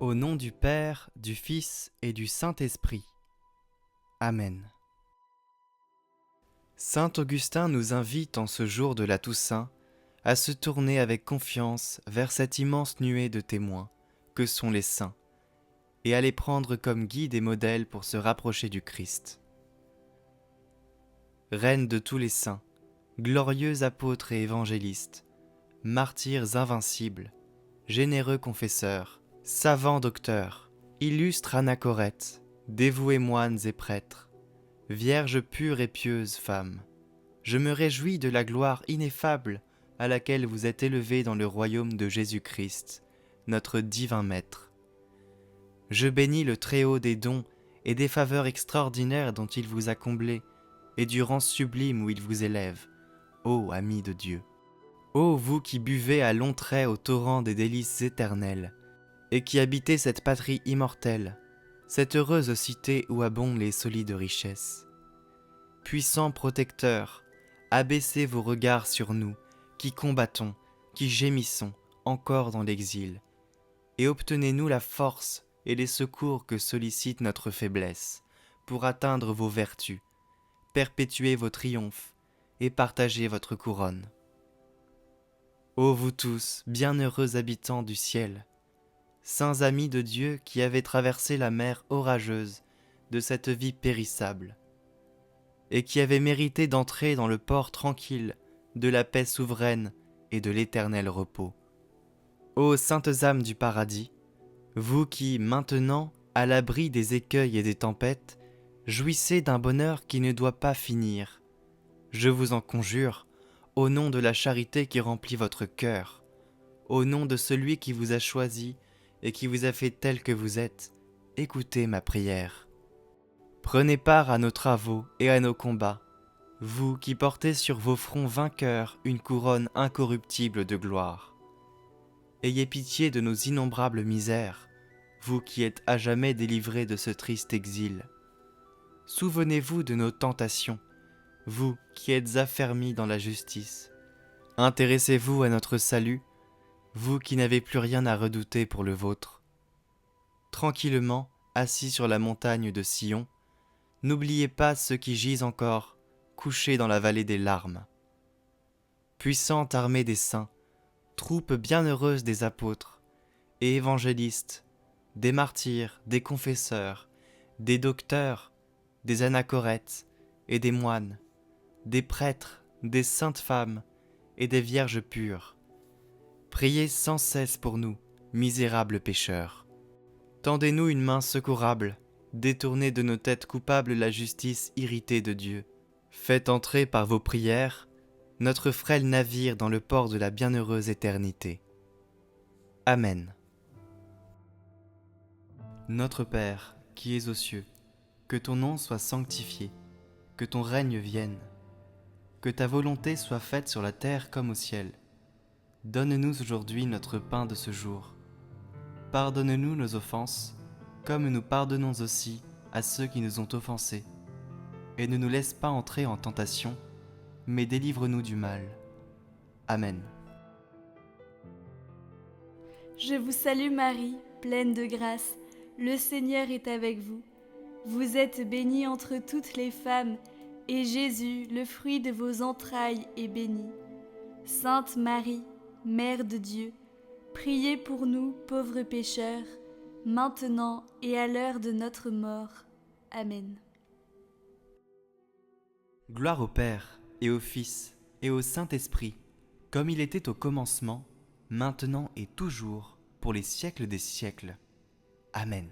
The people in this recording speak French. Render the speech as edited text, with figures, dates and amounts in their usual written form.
Au nom du Père, du Fils et du Saint-Esprit. Amen. Saint Augustin nous invite en ce jour de la Toussaint à se tourner avec confiance vers cette immense nuée de témoins que sont les saints et à les prendre comme guides et modèles pour se rapprocher du Christ. Reine de tous les saints, glorieux apôtres et évangélistes, martyrs invincibles, généreux confesseurs, savants docteurs, illustres anachorètes, dévoués moines et prêtres, vierges pures et pieuses femmes, je me réjouis de la gloire ineffable à laquelle vous êtes élevés dans le royaume de Jésus-Christ, notre divin Maître. Je bénis le Très-Haut des dons et des faveurs extraordinaires dont il vous a comblés et du rang sublime où il vous élève, ô amis de Dieu. Ô vous qui buvez à longs traits au torrent des délices éternelles, et qui habitez cette patrie immortelle, cette heureuse cité où abondent les solides richesses. Puissant protecteur, abaissez vos regards sur nous, qui combattons, qui gémissons, encore dans l'exil, et obtenez-nous la force et les secours que sollicite notre faiblesse, pour atteindre vos vertus, perpétuer vos triomphes, et partager votre couronne. Ô vous tous, bienheureux habitants du ciel, saints amis de Dieu qui avez traversé la mer orageuse de cette vie périssable, et qui avez mérité d'entrer dans le port tranquille de la paix souveraine et de l'éternel repos. Ô saintes âmes du paradis, vous qui, maintenant, à l'abri des écueils et des tempêtes, jouissez d'un bonheur qui ne doit pas finir, je vous en conjure, au nom de la charité qui remplit votre cœur, au nom de celui qui vous a choisi et qui vous a fait tel que vous êtes, écoutez ma prière. Prenez part à nos travaux et à nos combats, vous qui portez sur vos fronts vainqueurs une couronne incorruptible de gloire. Ayez pitié de nos innombrables misères, vous qui êtes à jamais délivrés de ce triste exil. Souvenez-vous de nos tentations, vous qui êtes affermis dans la justice. Intéressez-vous à notre salut, vous qui n'avez plus rien à redouter pour le vôtre. Tranquillement, assis sur la montagne de Sion, n'oubliez pas ceux qui gisent encore, couchés dans la vallée des larmes. Puissante armée des saints, troupe bienheureuse des apôtres et évangélistes, des martyrs, des confesseurs, des docteurs, des anachorètes et des moines, des prêtres, des saintes femmes et des vierges pures, priez sans cesse pour nous, misérables pécheurs. Tendez-nous une main secourable, détournez de nos têtes coupables la justice irritée de Dieu. Faites entrer par vos prières notre frêle navire dans le port de la bienheureuse éternité. Amen. Notre Père, qui es aux cieux, que ton nom soit sanctifié, que ton règne vienne, que ta volonté soit faite sur la terre comme au ciel. Donne-nous aujourd'hui notre pain de ce jour. Pardonne-nous nos offenses, comme nous pardonnons aussi à ceux qui nous ont offensés. Et ne nous laisse pas entrer en tentation, mais délivre-nous du mal. Amen. Je vous salue Marie, pleine de grâce, le Seigneur est avec vous. Vous êtes bénie entre toutes les femmes, et Jésus, le fruit de vos entrailles, est béni. Sainte Marie, Mère de Dieu, priez pour nous, pauvres pécheurs, maintenant et à l'heure de notre mort. Amen. Gloire au Père, et au Fils, et au Saint-Esprit, comme il était au commencement, maintenant et toujours, pour les siècles des siècles. Amen.